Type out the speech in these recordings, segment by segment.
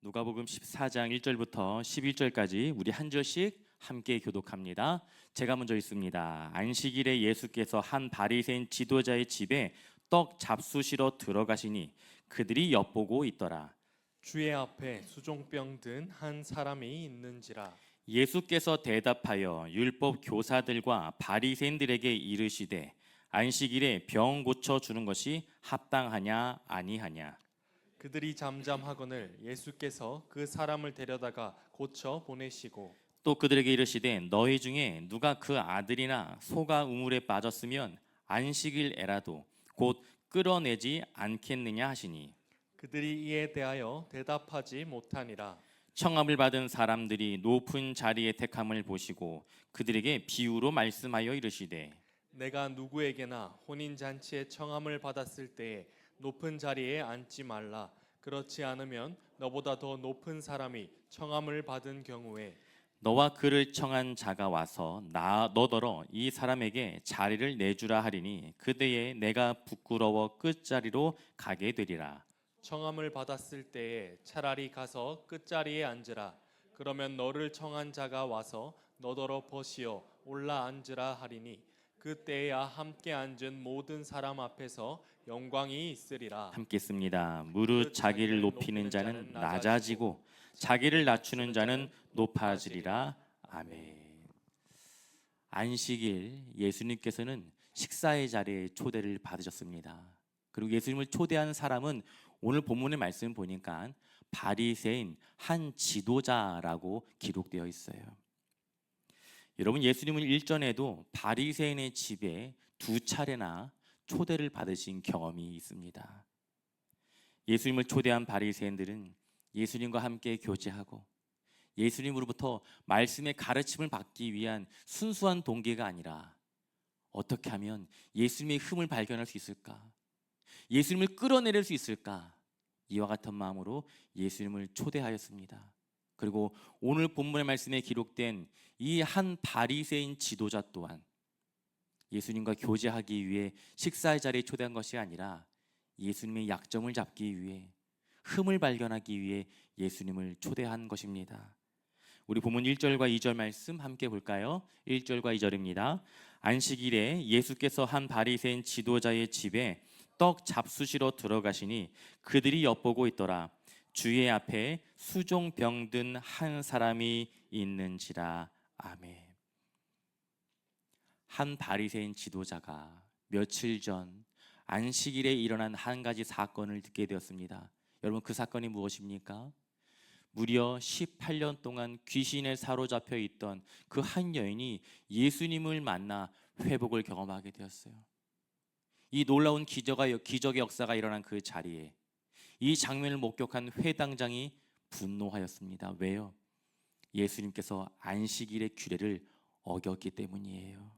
누가복음 14장 1절부터 11절까지 우리 한 절씩 함께 교독합니다. 제가 먼저 읽습니다. 안식일에 예수께서 한 바리새인 지도자의 집에 떡 잡수시러 들어가시니 그들이 엿보고 있더라. 주의 앞에 수종병 든 한 사람이 있는지라. 예수께서 대답하여 율법 교사들과 바리새인들에게 이르시되 안식일에 병 고쳐 주는 것이 합당하냐 아니하냐. 그들이 잠잠하거늘 예수께서 그 사람을 데려다가 고쳐 보내시고 또 그들에게 이르시되 너희 중에 누가 그 아들이나 소가 우물에 빠졌으면 안식일에라도 곧 끌어내지 않겠느냐 하시니 그들이 이에 대하여 대답하지 못하니라. 청함을 받은 사람들이 높은 자리에 택함을 보시고 그들에게 비유로 말씀하여 이르시되 내가 누구에게나 혼인 잔치에 청함을 받았을 때에 높은 자리에 앉지 말라. 그렇지 않으면 너보다 더 높은 사람이 청함을 받은 경우에 너와 그를 청한 자가 와서 너더러 이 사람에게 자리를 내주라 하리니 그때에 내가 부끄러워 끝자리로 가게 되리라. 청함을 받았을 때에 차라리 가서 끝자리에 앉으라. 그러면 너를 청한 자가 와서 너더러 벗이어 올라 앉으라 하리니 그때야 함께 앉은 모든 사람 앞에서 영광이 있으리라. 함께 씁니다. 무릇 자기를 높이는 자는 낮아지고 자기를 낮추는 자는 높아지리라. 아멘. 안식일 예수님께서는 식사의 자리에 초대를 받으셨습니다. 그리고 예수님을 초대한 사람은 오늘 본문의 말씀 보니까 바리새인 한 지도자라고 기록되어 있어요. 여러분, 예수님은 일전에도 바리새인의 집에 2차례나 초대를 받으신 경험이 있습니다. 예수님을 초대한 바리새인들은 예수님과 함께 교제하고 예수님으로부터 말씀의 가르침을 받기 위한 순수한 동기가 아니라 어떻게 하면 예수님의 흠을 발견할 수 있을까? 예수님을 끌어내릴 수 있을까? 이와 같은 마음으로 예수님을 초대하였습니다. 그리고 오늘 본문의 말씀에 기록된 이 한 바리새인 지도자 또한 예수님과 교제하기 위해 식사의 자리에 초대한 것이 아니라 예수님의 약점을 잡기 위해 흠을 발견하기 위해 예수님을 초대한 것입니다. 우리 본문 1절과 2절 말씀 함께 볼까요? 1절과 2절입니다. 안식일에 예수께서 한 바리새인 지도자의 집에 떡 잡수시러 들어가시니 그들이 엿보고 있더라. 주의 앞에 수종병 든 한 사람이 있는지라. 아멘. 한 바리새인 지도자가 며칠 전 안식일에 일어난 한 가지 사건을 듣게 되었습니다. 여러분, 그 사건이 무엇입니까? 무려 18년 동안 귀신에 사로잡혀 있던 그 한 여인이 예수님을 만나 회복을 경험하게 되었어요. 이 놀라운 기적의 역사가 일어난 그 자리에 이 장면을 목격한 회당장이 분노하였습니다. 왜요? 예수님께서 안식일의 규례를 어겼기 때문이에요.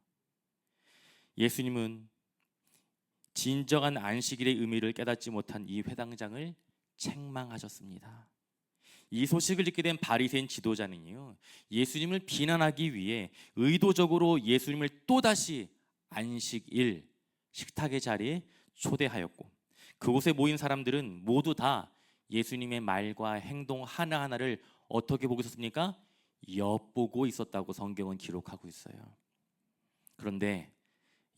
예수님은 진정한 안식일의 의미를 깨닫지 못한 이 회당장을 책망하셨습니다. 이 소식을 듣게 된 바리새인 지도자는요, 예수님을 비난하기 위해 의도적으로 예수님을 또다시 안식일 식탁의 자리에 초대하였고 그곳에 모인 사람들은 모두 다 예수님의 말과 행동 하나하나를 어떻게 보고 있었습니까? 엿보고 있었다고 성경은 기록하고 있어요. 그런데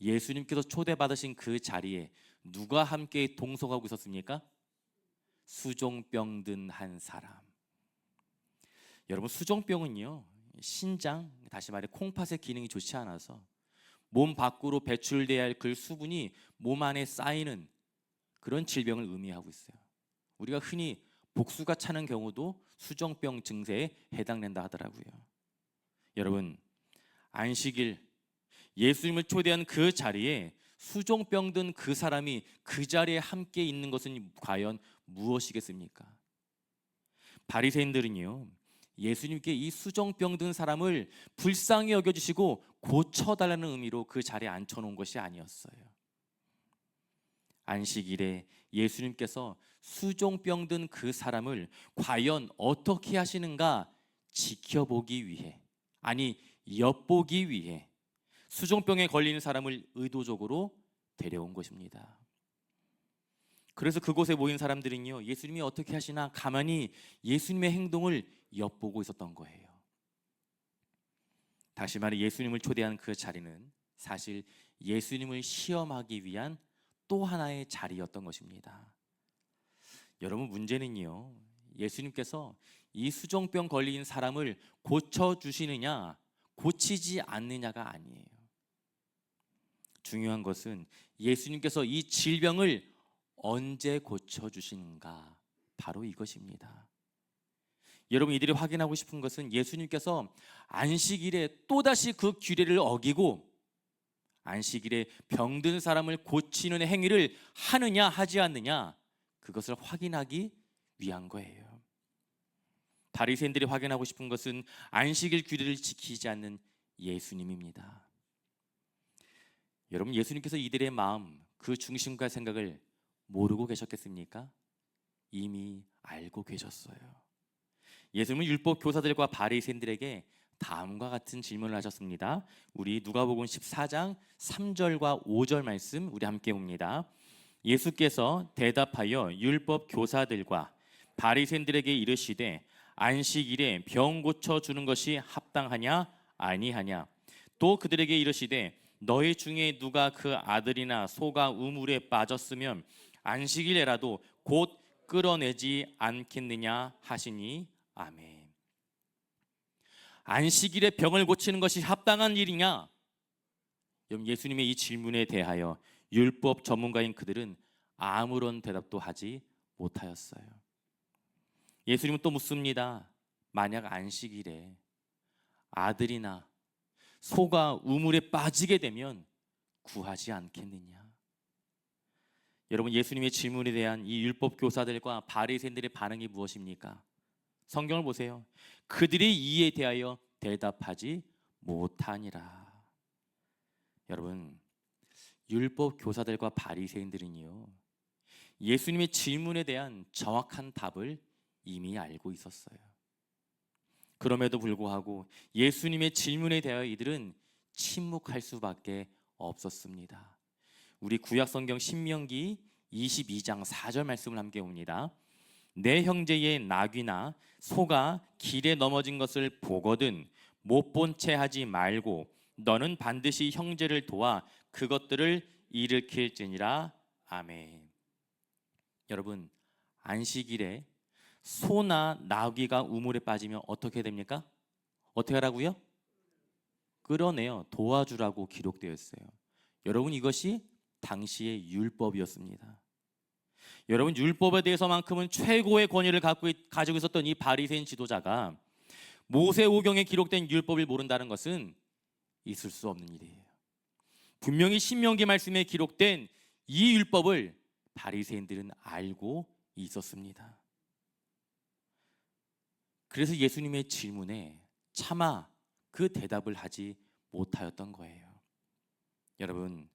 예수님께서 초대받으신 그 자리에 누가 함께 동석하고 있었습니까? 수종병 든 한 사람. 여러분, 수종병은요, 신장, 다시 말해 콩팥의 기능이 좋지 않아서 몸 밖으로 배출돼야 할 그 수분이 몸 안에 쌓이는 그런 질병을 의미하고 있어요. 우리가 흔히 복수가 차는 경우도 수종병 증세에 해당된다 하더라고요. 여러분, 안식일 예수님을 초대한 그 자리에 수종병 든 그 사람이 그 자리에 함께 있는 것은 과연 무엇이겠습니까? 바리새인들은요, 예수님께 이 수종병 든 사람을 불쌍히 여겨주시고 고쳐달라는 의미로 그 자리에 앉혀놓은 것이 아니었어요. 안식일에 예수님께서 수종병 든 그 사람을 과연 어떻게 하시는가 지켜보기 위해, 아니 엿보기 위해 수종병에 걸린 사람을 의도적으로 데려온 것입니다. 그래서 그곳에 모인 사람들은요, 예수님이 어떻게 하시나 가만히 예수님의 행동을 엿보고 있었던 거예요. 다시 말해 예수님을 초대한 그 자리는 사실 예수님을 시험하기 위한 또 하나의 자리였던 것입니다. 여러분, 문제는요, 예수님께서 이 수종병 걸린 사람을 고쳐주시느냐 고치지 않느냐가 아니에요. 중요한 것은 예수님께서 이 질병을 언제 고쳐주시는가, 바로 이것입니다. 여러분, 이들이 확인하고 싶은 것은 예수님께서 안식일에 또다시 그 규례를 어기고 안식일에 병든 사람을 고치는 행위를 하느냐 하지 않느냐, 그것을 확인하기 위한 거예요. 바리새인들이 확인하고 싶은 것은 안식일 규례를 지키지 않는 예수님입니다. 여러분, 예수님께서 이들의 마음, 그 중심과 생각을 모르고 계셨겠습니까? 이미 알고 계셨어요. 예수님은 율법 교사들과 바리새인들에게 다음과 같은 질문을 하셨습니다. 우리 누가복음 14장 3절과 5절 말씀 우리 함께 봅니다. 예수께서 대답하여 율법 교사들과 바리새인들에게 이르시되 안식일에 병 고쳐 주는 것이 합당하냐 아니하냐. 또 그들에게 이르시되 너희 중에 누가 그 아들이나 소가 우물에 빠졌으면 안식일에라도 곧 끌어내지 않겠느냐 하시니 아멘. 안식일에 병을 고치는 것이 합당한 일이냐? 여러분, 예수님의 이 질문에 대하여 율법 전문가인 그들은 아무런 대답도 하지 못하였어요. 예수님은 또 묻습니다. 만약 안식일에 아들이나 소가 우물에 빠지게 되면 구하지 않겠느냐? 여러분, 예수님의 질문에 대한 이 율법 교사들과 바리새인들의 반응이 무엇입니까? 성경을 보세요. 그들의 이에 대하여 대답하지 못하니라. 여러분, 율법 교사들과 바리새인들은요, 예수님의 질문에 대한 정확한 답을 이미 알고 있었어요. 그럼에도 불구하고 예수님의 질문에 대하여 이들은 침묵할 수밖에 없었습니다. 우리 구약성경 신명기 22장 4절 말씀을 함께 봅니다. 내 형제의 나귀나 소가 길에 넘어진 것을 보거든 못 본 채 하지 말고 너는 반드시 형제를 도와 그것들을 일으킬지니라. 아멘. 여러분, 안식일에 소나 나귀가 우물에 빠지면 어떻게 됩니까? 어떻게 하라고요? 끌어내요. 도와주라고 기록되어 있어요. 여러분, 이것이 당시의 율법이었습니다. 여러분, 율법에 대해서만큼은 최고의 권위를 가지고 있었던 이 바리새인 지도자가 모세오경에 기록된 율법을 모른다는 것은 있을 수 없는 일이에요. 분명히 신명기 말씀에 기록된 이 율법을 바리새인들은 알고 있었습니다. 그래서 예수님의 질문에 차마 그 대답을 하지 못하였던 거예요. 여러분,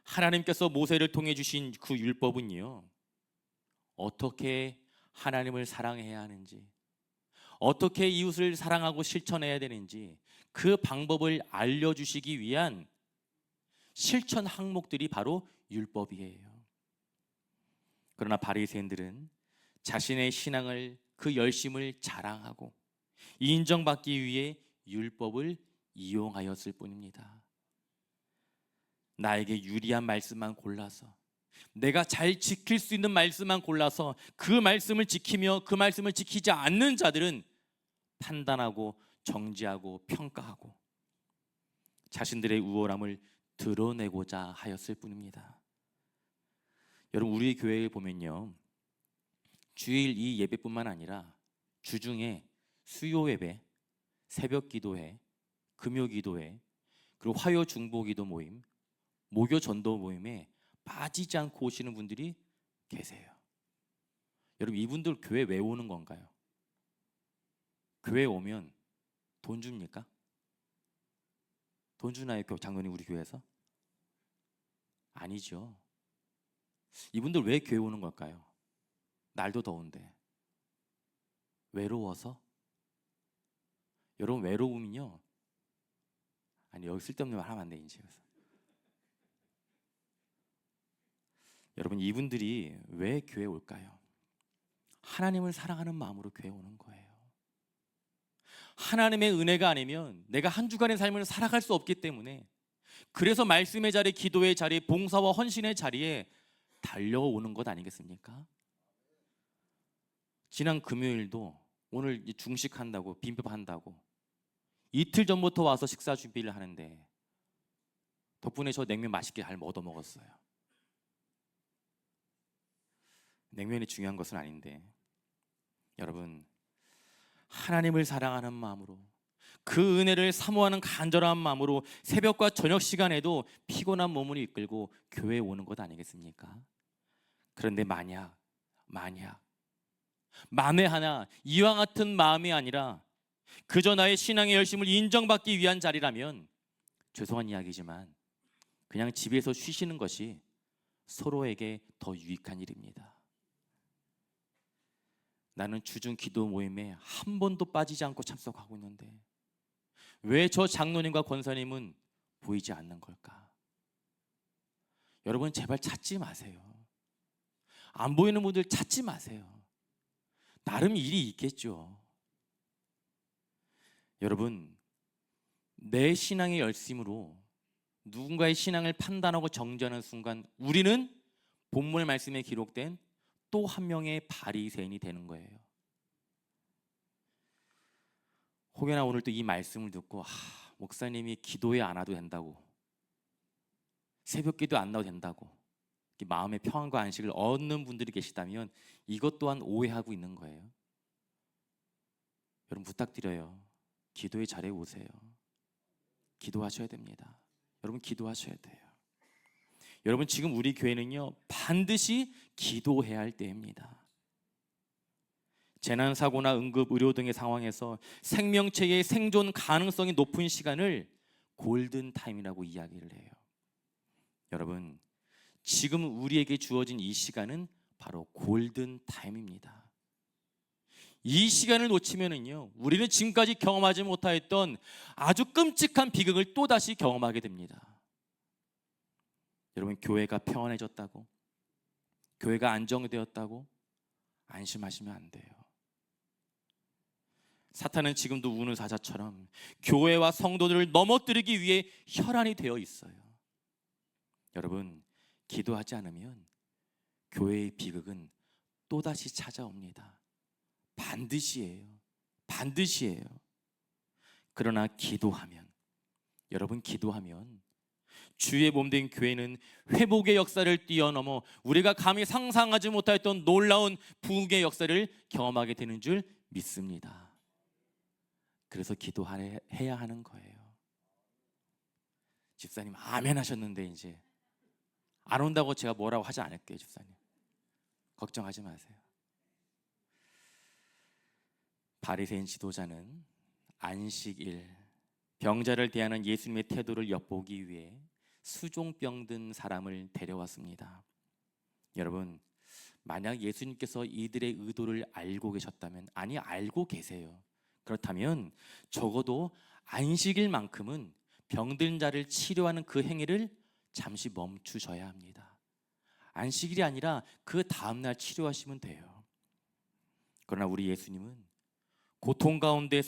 하나님께서 모세를 통해 주신 그 율법은요, 어떻게 하나님을 사랑해야 하는지, 어떻게 이웃을 사랑하고 실천해야 되는지 그 방법을 알려주시기 위한 실천 항목들이 바로 율법이에요. 그러나 바리새인들은 자신의 신앙을, 그 열심을 자랑하고 인정받기 위해 율법을 이용하였을 뿐입니다. 나에게 유리한 말씀만 골라서, 내가 잘 지킬 수 있는 말씀만 골라서 그 말씀을 지키며 그 말씀을 지키지 않는 자들은 판단하고 정죄하고 평가하고 자신들의 우월함을 드러내고자 하였을 뿐입니다. 여러분, 우리 교회에 보면요, 주일 이 예배뿐만 아니라 주중에 수요 예배, 새벽 기도회, 금요 기도회, 그리고 화요 중보 기도 모임, 목요 전도 모임에 빠지지 않고 오시는 분들이 계세요. 여러분, 이분들 교회 왜 오는 건가요? 교회 오면 돈 줍니까? 돈 주나요, 장로님, 우리 교회에서? 아니죠. 이분들 왜 교회 오는 걸까요? 날도 더운데. 외로워서? 여러분, 외로우면요, 아니, 여기 쓸데없는 말 하면 안 돼, 이제. 여러분, 이분들이 왜 교회에 올까요? 하나님을 사랑하는 마음으로 교회에 오는 거예요. 하나님의 은혜가 아니면 내가 한 주간의 삶을 살아갈 수 없기 때문에, 그래서 말씀의 자리, 기도의 자리, 봉사와 헌신의 자리에 달려오는 것 아니겠습니까? 지난 금요일도 오늘 중식한다고, 빈밥한다고 이틀 전부터 와서 식사 준비를 하는데 덕분에 저 냉면 맛있게 잘 얻어 먹었어요. 냉면이 중요한 것은 아닌데, 여러분, 하나님을 사랑하는 마음으로, 그 은혜를 사모하는 간절한 마음으로 새벽과 저녁 시간에도 피곤한 몸을 이끌고 교회에 오는 것 아니겠습니까? 그런데 만약 만에 하나 이와 같은 마음이 아니라 그저 나의 신앙의 열심을 인정받기 위한 자리라면, 죄송한 이야기지만 그냥 집에서 쉬시는 것이 서로에게 더 유익한 일입니다. 나는 주중 기도 모임에 한 번도 빠지지 않고 참석하고 있는데 왜 저 장로님과 권사님은 보이지 않는 걸까? 여러분, 제발 찾지 마세요. 안 보이는 분들 찾지 마세요. 나름 일이 있겠죠. 여러분, 내 신앙의 열심으로 누군가의 신앙을 판단하고 정죄하는 순간 우리는 본문 말씀에 기록된 또 한 명의 바리새인이 되는 거예요. 혹여나 오늘 또 이 말씀을 듣고 목사님이 기도에 안 와도 된다고, 새벽 기도 안 나와도 된다고 마음의 평안과 안식을 얻는 분들이 계시다면 이것 또한 오해하고 있는 거예요. 여러분, 부탁드려요. 기도의 자리에 오세요. 기도하셔야 됩니다. 여러분, 기도하셔야 돼요. 여러분, 지금 우리 교회는요, 반드시 기도해야 할 때입니다. 재난사고나 응급 의료 등의 상황에서 생명체의 생존 가능성이 높은 시간을 골든타임이라고 이야기를 해요. 여러분, 지금 우리에게 주어진 이 시간은 바로 골든타임입니다. 이 시간을 놓치면은요, 우리는 지금까지 경험하지 못했던 아주 끔찍한 비극을 또다시 경험하게 됩니다. 여러분, 교회가 평안해졌다고, 교회가 안정되었다고 안심하시면 안 돼요. 사탄은 지금도 우는 사자처럼 교회와 성도들을 넘어뜨리기 위해 혈안이 되어 있어요. 여러분, 기도하지 않으면 교회의 비극은 또다시 찾아옵니다. 반드시예요. 반드시예요. 그러나 기도하면, 여러분, 기도하면 주의 몸된 교회는 회복의 역사를 뛰어넘어 우리가 감히 상상하지 못했던 놀라운 부흥의 역사를 경험하게 되는 줄 믿습니다. 그래서 기도해야 하는 거예요. 집사님 아멘 하셨는데 이제 안 온다고 제가 뭐라고 하지 않을게요. 집사님 걱정하지 마세요. 바리새인 지도자는 안식일, 병자를 대하는 예수님의 태도를 엿보기 위해 수종병 든 사람을 데려왔습니다. 여러분, 만약 예수님께서 이들의 의도를 알고 계셨다면, 아니 알고 계세요. 그렇다면 적어도 안식일만큼은 병든 자를 치료하는 그 행위를 잠시 멈추셔야 합니다. 안식일이 아니라 그 다음날 치료하시면 돼요. 그러나 우리 예수님은 고통 가운데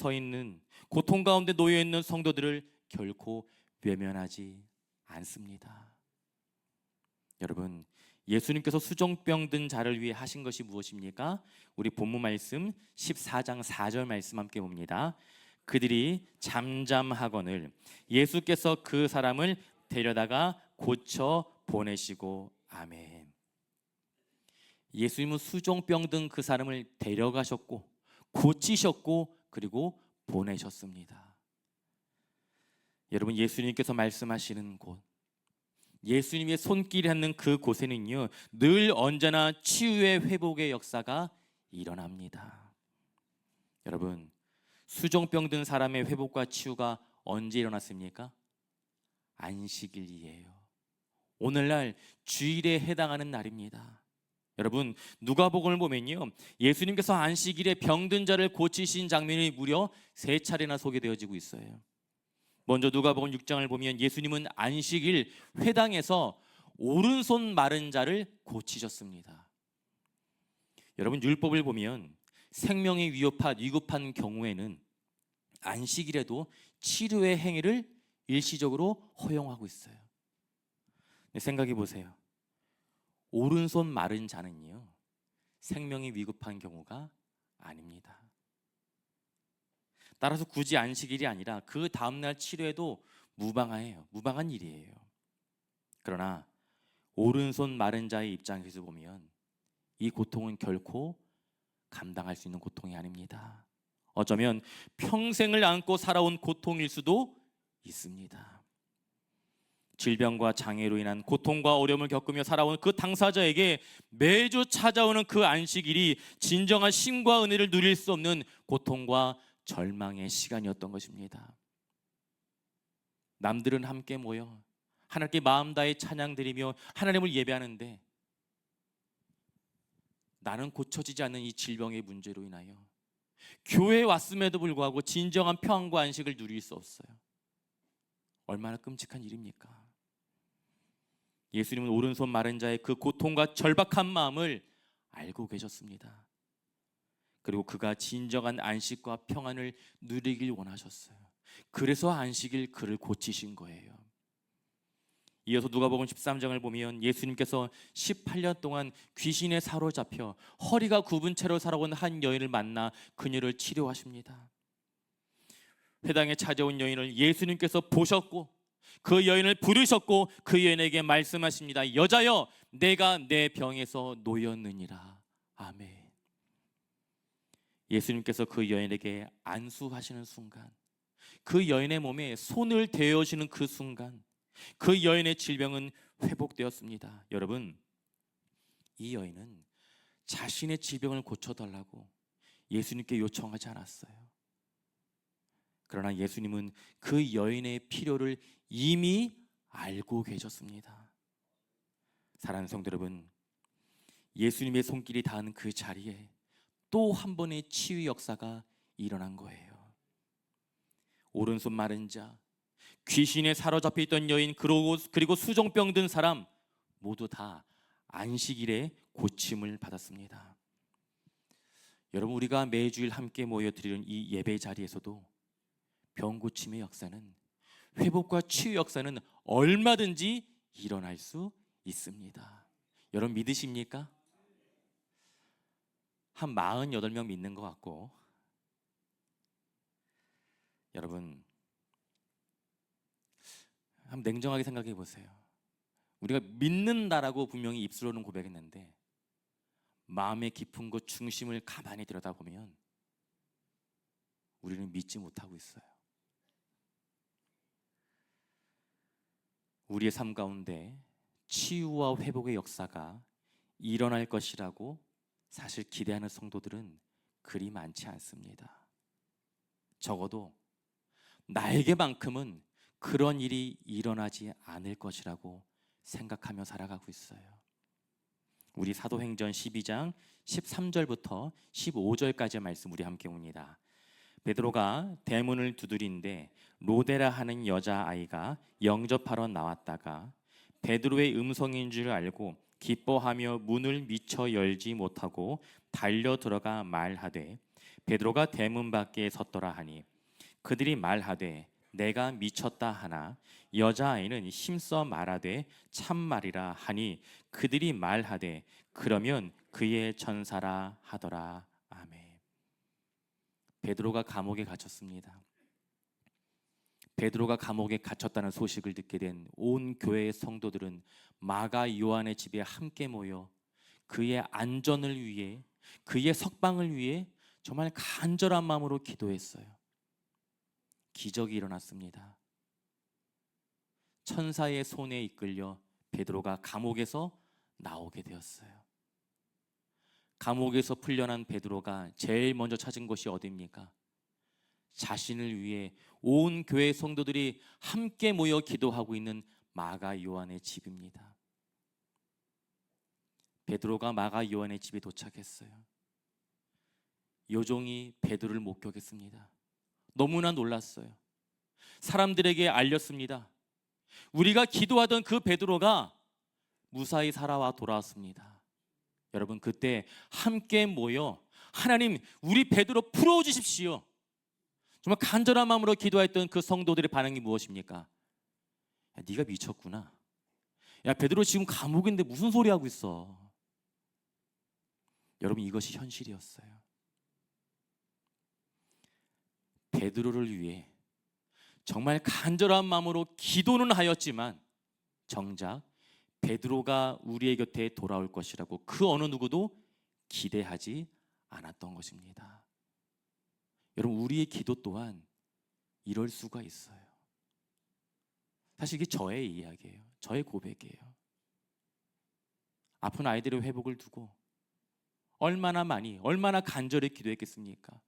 고통 가운데 놓여 있는 성도들을 결코 외면하지 않습니다. 여러분, 예수님께서 수종병 든 자를 위해 하신 것이 무엇입니까? 우리 본문 말씀 14장 4절 말씀 함께 봅니다. 그들이 잠잠하거늘 예수께서 그 사람을 데려다가 고쳐 보내시고. 아멘. 예수님은 수종병 든 그 사람을 데려가셨고 고치셨고 그리고 보내셨습니다. 여러분, 예수님께서 말씀하시는 곳, 예수님의 손길이 닿는 그 곳에는요, 늘 언제나 치유의 회복의 역사가 일어납니다. 여러분, 수종병 든 사람의 회복과 치유가 언제 일어났습니까? 안식일이에요. 오늘날 주일에 해당하는 날입니다. 여러분, 누가복음을 보면요, 예수님께서 안식일에 병든 자를 고치신 장면이 무려 3차례나 소개되어지고 있어요. 먼저 누가복음 6장을 보면 예수님은 안식일 회당에서 오른손 마른 자를 고치셨습니다. 여러분, 율법을 보면 생명이 위급한 경우에는 안식일에도 치료의 행위를 일시적으로 허용하고 있어요. 생각해 보세요. 오른손 마른 자는요, 생명이 위급한 경우가 아닙니다. 따라서 굳이 안식일이 아니라 그 다음날 치료해도 무방한 일이에요. 그러나 오른손 마른 자의 입장에서 보면 이 고통은 결코 감당할 수 있는 고통이 아닙니다. 어쩌면 평생을 안고 살아온 고통일 수도 있습니다. 질병과 장애로 인한 고통과 어려움을 겪으며 살아온 그 당사자에게 매주 찾아오는 그 안식일이 진정한 쉼과 은혜를 누릴 수 없는 고통과 절망의 시간이었던 것입니다. 남들은 함께 모여 하나님께 마음 다해 찬양 드리며 하나님을 예배하는데 나는 고쳐지지 않는 이 질병의 문제로 인하여 교회에 왔음에도 불구하고 진정한 평안과 안식을 누릴 수 없어요. 얼마나 끔찍한 일입니까? 예수님은 오른손 마른 자의 그 고통과 절박한 마음을 알고 계셨습니다. 그리고 그가 진정한 안식과 평안을 누리길 원하셨어요. 그래서 안식일 그를 고치신 거예요. 이어서 누가복음 13장을 보면 예수님께서 18년 동안 귀신에 사로잡혀 허리가 굽은 채로 살아온 한 여인을 만나 그녀를 치료하십니다. 회당에 찾아온 여인을 예수님께서 보셨고 그 여인을 부르셨고 그 여인에게 말씀하십니다. 여자여, 내가 내 병에서 놓였느니라. 아멘. 예수님께서 그 여인에게 안수하시는 순간, 그 여인의 몸에 손을 대어주시는 그 순간, 그 여인의 질병은 회복되었습니다. 여러분, 이 여인은 자신의 질병을 고쳐달라고 예수님께 요청하지 않았어요. 그러나 예수님은 그 여인의 필요를 이미 알고 계셨습니다. 사랑하는 성도 여러분, 예수님의 손길이 닿은 그 자리에 또 한 번의 치유 역사가 일어난 거예요. 오른손 마른 자, 귀신에 사로잡혀 있던 여인, 그리고 수종병 든 사람 모두 다 안식일에 고침을 받았습니다. 여러분, 우리가 매주일 함께 모여 드리는 이 예배 자리에서도 병 고침의 역사는, 회복과 치유 역사는 얼마든지 일어날 수 있습니다. 여러분 믿으십니까? 한 48명 믿는 것 같고, 여러분 한번 냉정하게 생각해 보세요. 우리가 믿는다라고 분명히 입술로는 고백했는데 마음의 깊은 곳 중심을 가만히 들여다보면 우리는 믿지 못하고 있어요. 우리의 삶 가운데 치유와 회복의 역사가 일어날 것이라고 사실 기대하는 성도들은 그리 많지 않습니다. 적어도 나에게만큼은 그런 일이 일어나지 않을 것이라고 생각하며 살아가고 있어요. 우리 사도행전 12장 13절부터 15절까지의 말씀 우리 함께 봅니다. 베드로가 대문을 두드린데 로데라 하는 여자아이가 영접하러 나왔다가 베드로의 음성인 줄 알고 기뻐하며 문을 미처 열지 못하고 달려 들어가 말하되 베드로가 대문 밖에 섰더라 하니 그들이 말하되 내가 미쳤다 하나 여자아이는 힘써 말하되 참말이라 하니 그들이 말하되 그러면 그의 전사라 하더라. 아멘. 베드로가 감옥에 갇혔습니다. 베드로가 감옥에 갇혔다는 소식을 듣게 된 온 교회의 성도들은 마가 요한의 집에 함께 모여 그의 안전을 위해, 그의 석방을 위해 정말 간절한 마음으로 기도했어요. 기적이 일어났습니다. 천사의 손에 이끌려 베드로가 감옥에서 나오게 되었어요. 감옥에서 풀려난 베드로가 제일 먼저 찾은 곳이 어디입니까? 자신을 위해 온 교회 성도들이 함께 모여 기도하고 있는 마가 요한의 집입니다. 베드로가 마가 요한의 집에 도착했어요. 요종이 베드로를 목격했습니다. 너무나 놀랐어요. 사람들에게 알렸습니다. 우리가 기도하던 그 베드로가 무사히 살아와 돌아왔습니다. 여러분, 그때 함께 모여 하나님, 우리 베드로 풀어주십시오. 정말 간절한 마음으로 기도했던 그 성도들의 반응이 무엇입니까? 야, 네가 미쳤구나. 야, 베드로 지금 감옥인데 무슨 소리 하고 있어. 여러분, 이것이 현실이었어요. 베드로를 위해 정말 간절한 마음으로 기도는 하였지만 정작 베드로가 우리의 곁에 돌아올 것이라고 그 어느 누구도 기대하지 않았던 것입니다. 여러분, 우리의 기도 또한 이럴 수가 있어요. 사실 이게 저의 이야기예요. 저의 고백이에요. 아픈 아이들의 회복을 두고 얼마나 많이, 얼마나 간절히 기도했겠습니까?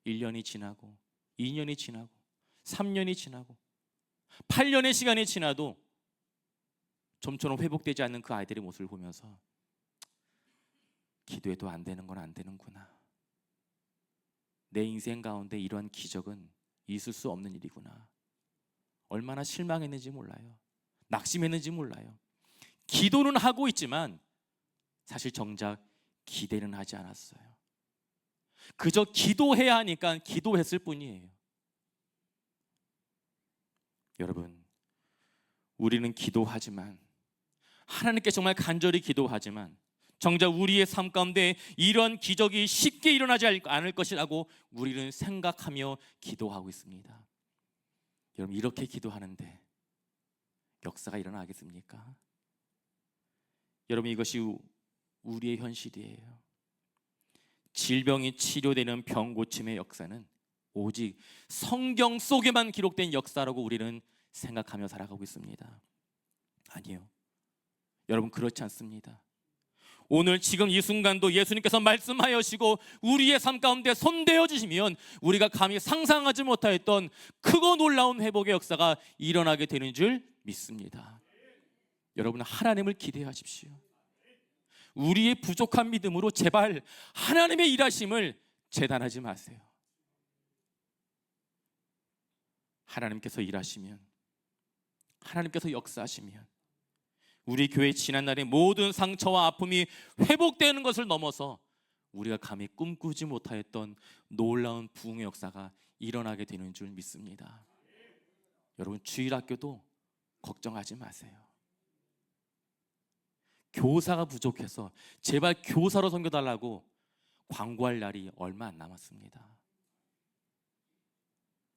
1년이 지나고 2년이 지나고 3년이 지나고 8년의 시간이 지나도 좀처럼 회복되지 않는 그 아이들의 모습을 보면서 기도해도 안 되는 건 안 되는구나. 내 인생 가운데 이러한 기적은 있을 수 없는 일이구나. 얼마나 실망했는지 몰라요. 낙심했는지 몰라요. 기도는 하고 있지만 사실 정작 기대는 하지 않았어요. 그저 기도해야 하니까 기도했을 뿐이에요. 여러분, 우리는 기도하지만, 하나님께 정말 간절히 기도하지만 정작 우리의 삶 가운데 이런 기적이 쉽게 일어나지 않을 것이라고 우리는 생각하며 기도하고 있습니다. 여러분, 이렇게 기도하는데 역사가 일어나겠습니까? 여러분, 이것이 우리의 현실이에요. 질병이 치료되는 병 고침의 역사는 오직 성경 속에만 기록된 역사라고 우리는 생각하며 살아가고 있습니다. 아니요, 여러분, 그렇지 않습니다. 오늘 지금 이 순간도 예수님께서 말씀하시고 우리의 삶 가운데 손대어 주시면 우리가 감히 상상하지 못하였던 크고 놀라운 회복의 역사가 일어나게 되는 줄 믿습니다. 여러분, 하나님을 기대하십시오. 우리의 부족한 믿음으로 제발 하나님의 일하심을 재단하지 마세요. 하나님께서 일하시면, 하나님께서 역사하시면 우리 교회 지난날의 모든 상처와 아픔이 회복되는 것을 넘어서 우리가 감히 꿈꾸지 못하였던 놀라운 부흥의 역사가 일어나게 되는 줄 믿습니다. 여러분, 주일학교도 걱정하지 마세요. 교사가 부족해서 제발 교사로 섬겨달라고 광고할 날이 얼마 안 남았습니다.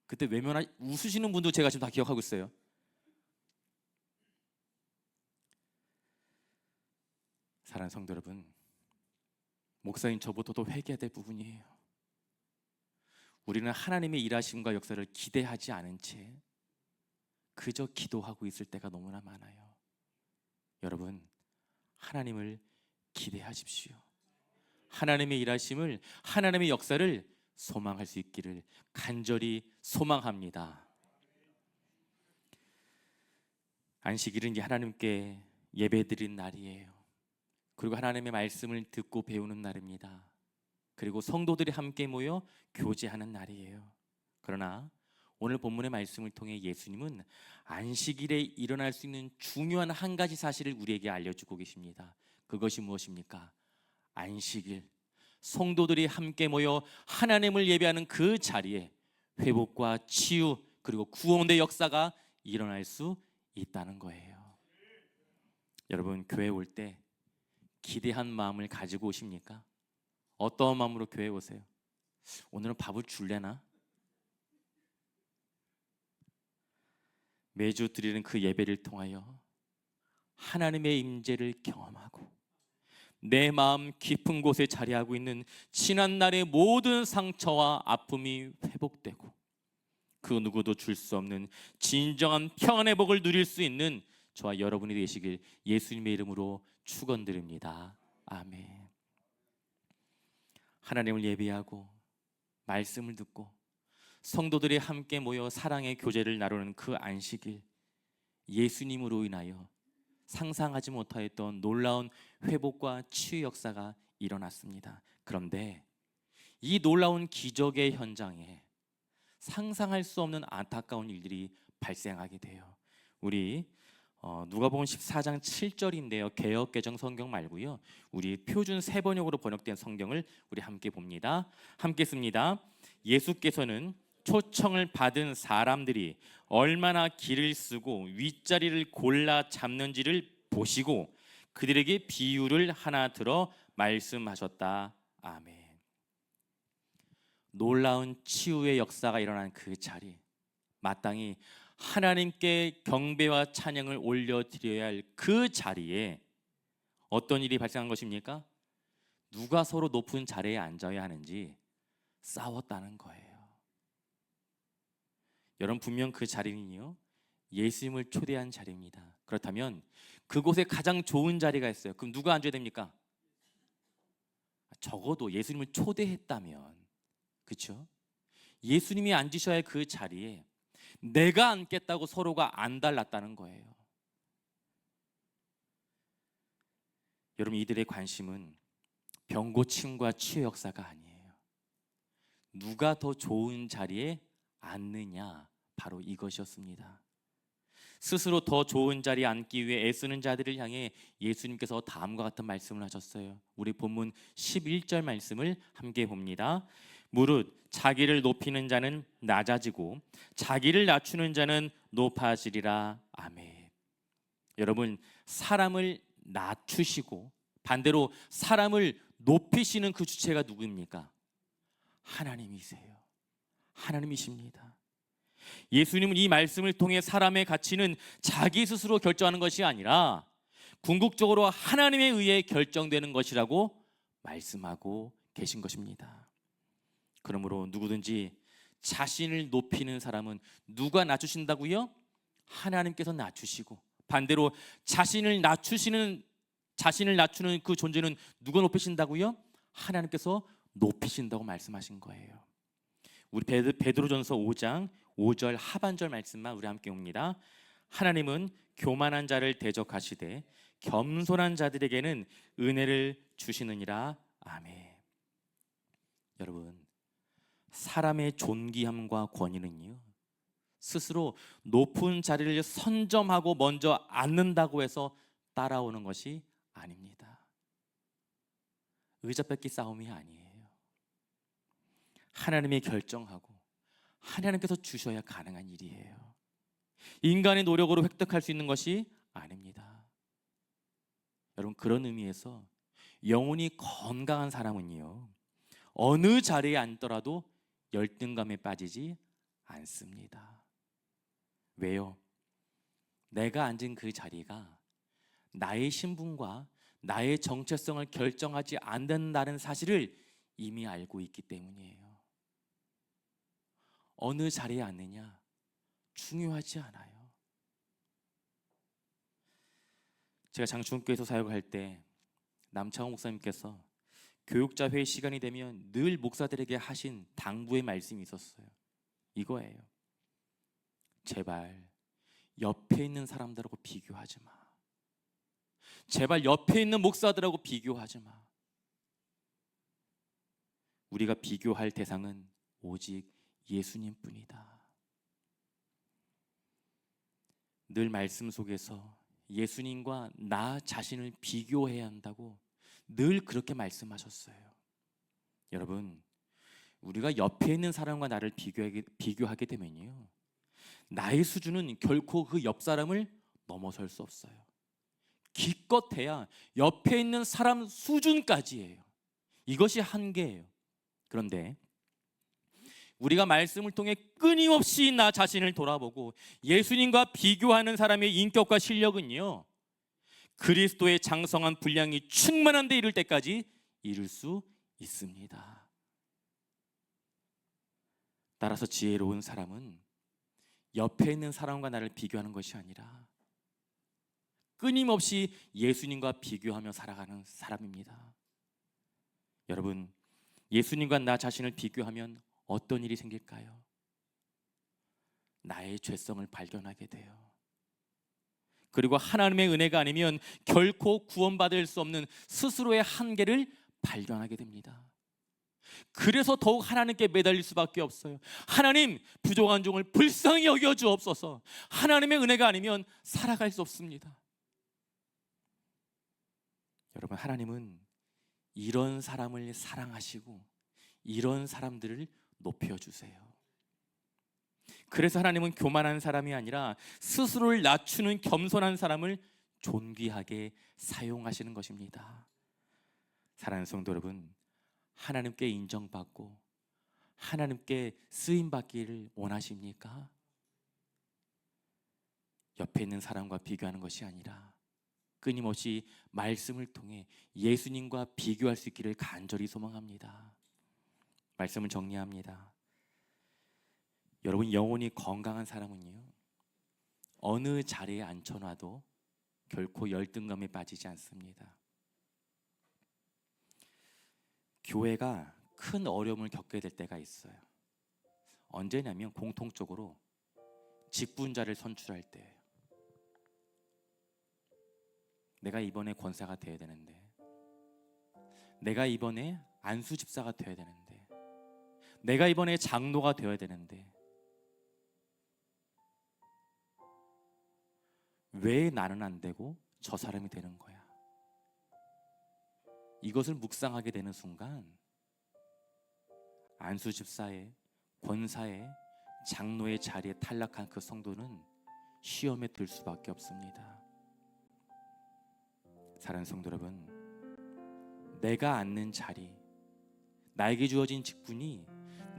그때 외면하 웃으시는 분도 제가 지금 다 기억하고 있어요. 사랑하는 성도 여러분, 목사인 저부터도 회개해야 될 부분이에요. 우리는 하나님의 일하심과 역사를 기대하지 않은 채 그저 기도하고 있을 때가 너무나 많아요. 여러분, 하나님을 기대하십시오. 하나님의 일하심을, 하나님의 역사를 소망할 수 있기를 간절히 소망합니다. 안식일은 이제 하나님께 예배드린 날이에요. 그리고 하나님의 말씀을 듣고 배우는 날입니다. 그리고 성도들이 함께 모여 교제하는 날이에요. 그러나 오늘 본문의 말씀을 통해 예수님은 안식일에 일어날 수 있는 중요한 한 가지 사실을 우리에게 알려주고 계십니다. 그것이 무엇입니까? 안식일, 성도들이 함께 모여 하나님을 예배하는 그 자리에 회복과 치유 그리고 구원의 역사가 일어날 수 있다는 거예요. 여러분, 교회 올 때 기대한 마음을 가지고 오십니까? 어떤 마음으로 교회에 오세요? 오늘은 밥을 줄래나? 매주 드리는 그 예배를 통하여 하나님의 임재를 경험하고 내 마음 깊은 곳에 자리하고 있는 지난날의 모든 상처와 아픔이 회복되고 그 누구도 줄 수 없는 진정한 평안의 복을 누릴 수 있는 저와 여러분이 되시길 예수님의 이름으로 축원드립니다. 아멘. 하나님을 예배하고 말씀을 듣고 성도들이 함께 모여 사랑의 교제를 나누는 그 안식일, 예수님으로 인하여 상상하지 못하였던 놀라운 회복과 치유 역사가 일어났습니다. 그런데 이 놀라운 기적의 현장에 상상할 수 없는 안타까운 일들이 발생하게 돼요. 우리 누가복음 14장 7절인데요. 개역 개정 성경 말고요. 우리 표준 세번역으로 번역된 성경을 우리 함께 봅니다. 함께 씁니다. 예수께서는 초청을 받은 사람들이 얼마나 길을 쓰고 윗자리를 골라 잡는지를 보시고 그들에게 비유를 하나 들어 말씀하셨다. 아멘. 놀라운 치유의 역사가 일어난 그 자리, 마땅히 하나님께 경배와 찬양을 올려드려야 할 그 자리에 어떤 일이 발생한 것입니까? 누가 서로 높은 자리에 앉아야 하는지 싸웠다는 거예요. 여러분, 분명 그 자리는요, 예수님을 초대한 자리입니다. 그렇다면 그곳에 가장 좋은 자리가 있어요. 그럼 누가 앉아야 됩니까? 적어도 예수님을 초대했다면, 그렇죠? 예수님이 앉으셔야 할 그 자리에 내가 앉겠다고 서로가 안 달랐다는 거예요. 여러분, 이들의 관심은 병 고침과 치유 역사가 아니에요. 누가 더 좋은 자리에 앉느냐, 바로 이것이었습니다. 스스로 더 좋은 자리에 앉기 위해 애쓰는 자들을 향해 예수님께서 다음과 같은 말씀을 하셨어요. 우리 본문 11절 말씀을 함께 봅니다. 무릇 자기를 높이는 자는 낮아지고 자기를 낮추는 자는 높아지리라. 아멘. 여러분, 사람을 낮추시고 반대로 사람을 높이시는 그 주체가 누구입니까? 하나님이세요. 하나님이십니다. 예수님은 이 말씀을 통해 사람의 가치는 자기 스스로 결정하는 것이 아니라 궁극적으로 하나님에 의해 결정되는 것이라고 말씀하고 계신 것입니다. 그러므로 누구든지 자신을 높이는 사람은 누가 낮추신다고요? 하나님께서 낮추시고, 반대로 자신을 낮추는 그 존재는 누가 높이신다고요? 하나님께서 높이신다고 말씀하신 거예요. 우리 베드로전서 5장 5절 하반절 말씀만 우리 함께 봅니다. 하나님은 교만한 자를 대적하시되 겸손한 자들에게는 은혜를 주시느니라. 아멘. 여러분, 사람의 존귀함과 권위는요, 스스로 높은 자리를 선점하고 먼저 앉는다고 해서 따라오는 것이 아닙니다. 의자 뺏기 싸움이 아니에요. 하나님이 결정하고 하나님께서 주셔야 가능한 일이에요. 인간의 노력으로 획득할 수 있는 것이 아닙니다. 여러분, 그런 의미에서 영혼이 건강한 사람은요, 어느 자리에 앉더라도 열등감에 빠지지 않습니다. 왜요? 내가 앉은 그 자리가 나의 신분과 나의 정체성을 결정하지 않는다는 사실을 이미 알고 있기 때문이에요. 어느 자리에 앉느냐 중요하지 않아요. 제가 장충교에서 사역을 할 때 남창호 목사님께서 교육자 회의 시간이 되면 늘 목사들에게 하신 당부의 말씀이 있었어요. 이거예요. 제발 옆에 있는 사람들하고 비교하지 마. 제발 옆에 있는 목사들하고 비교하지 마. 우리가 비교할 대상은 오직 예수님뿐이다. 늘 말씀 속에서 예수님과 나 자신을 비교해야 한다고 늘 그렇게 말씀하셨어요. 여러분, 우리가 옆에 있는 사람과 나를 비교하게 되면요, 나의 수준은 결코 그 옆 사람을 넘어설 수 없어요. 기껏해야 옆에 있는 사람 수준까지예요. 이것이 한계예요. 그런데 우리가 말씀을 통해 끊임없이 나 자신을 돌아보고 예수님과 비교하는 사람의 인격과 실력은요, 그리스도의 장성한 분량이 충만한 데 이를 때까지 이룰 수 있습니다. 따라서 지혜로운 사람은 옆에 있는 사람과 나를 비교하는 것이 아니라 끊임없이 예수님과 비교하며 살아가는 사람입니다. 여러분, 예수님과 나 자신을 비교하면 어떤 일이 생길까요? 나의 죄성을 발견하게 돼요. 그리고 하나님의 은혜가 아니면 결코 구원받을 수 없는 스스로의 한계를 발견하게 됩니다. 그래서 더욱 하나님께 매달릴 수밖에 없어요. 하나님, 부족한 종을 불쌍히 여겨 주옵소서. 하나님의 은혜가 아니면 살아갈 수 없습니다. 여러분, 하나님은 이런 사람을 사랑하시고 이런 사람들을 높여주세요. 그래서 하나님은 교만한 사람이 아니라 스스로를 낮추는 겸손한 사람을 존귀하게 사용하시는 것입니다. 사랑하는 성도 여러분, 하나님께 인정받고 하나님께 쓰임받기를 원하십니까? 옆에 있는 사람과 비교하는 것이 아니라 끊임없이 말씀을 통해 예수님과 비교할 수 있기를 간절히 소망합니다. 말씀을 정리합니다. 여러분, 영혼이 건강한 사람은요, 어느 자리에 앉혀놔도 결코 열등감에 빠지지 않습니다. 교회가 큰 어려움을 겪게 될 때가 있어요. 언제냐면 공통적으로 직분자를 선출할 때예요. 내가 이번에 권사가 되어야 되는데, 내가 이번에 안수 집사가 되어야 되는데, 내가 이번에 장로가 되어야 되는데, 왜 나는 안 되고 저 사람이 되는 거야? 이것을 묵상하게 되는 순간 안수 집사의, 권사의, 장로의 자리에 탈락한 그 성도는 시험에 들 수밖에 없습니다. 사랑하는 성도 여러분, 내가 앉는 자리, 나에게 주어진 직분이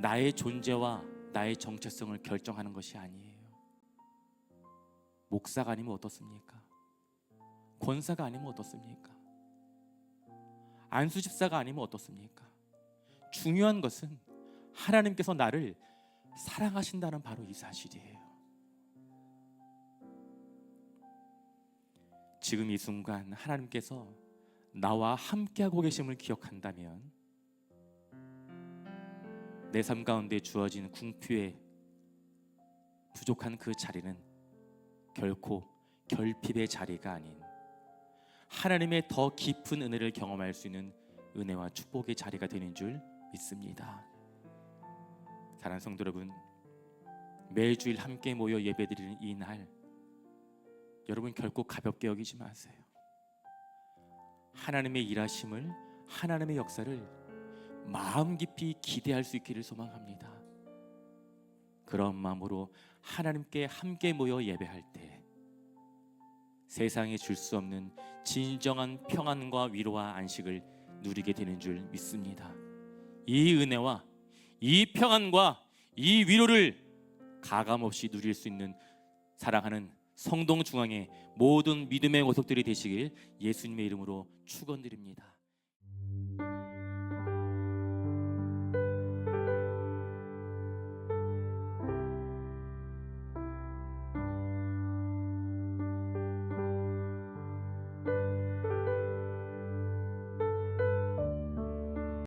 나의 존재와 나의 정체성을 결정하는 것이 아니에요. 목사가 아니면 어떻습니까? 권사가 아니면 어떻습니까? 안수 집사가 아니면 어떻습니까? 중요한 것은 하나님께서 나를 사랑하신다는 바로 이 사실이에요. 지금 이 순간 하나님께서 나와 함께하고 계심을 기억한다면 내 삶 가운데 주어진 궁핍의 부족한 그 자리는 결코 결핍의 자리가 아닌 하나님의 더 깊은 은혜를 경험할 수 있는 은혜와 축복의 자리가 되는 줄 믿습니다. 사랑하는 성도 여러분, 매주일 함께 모여 예배드리는 이 날, 여러분 결코 가볍게 여기지 마세요. 하나님의 일하심을, 하나님의 역사를 마음 깊이 기대할 수 있기를 소망합니다. 그런 마음으로 하나님께 함께 모여 예배할 때 세상에 줄 수 없는 진정한 평안과 위로와 안식을 누리게 되는 줄 믿습니다. 이 은혜와 이 평안과 이 위로를 가감없이 누릴 수 있는 사랑하는 성동중앙의 모든 믿음의 모습들이 되시길 예수님의 이름으로 축원드립니다.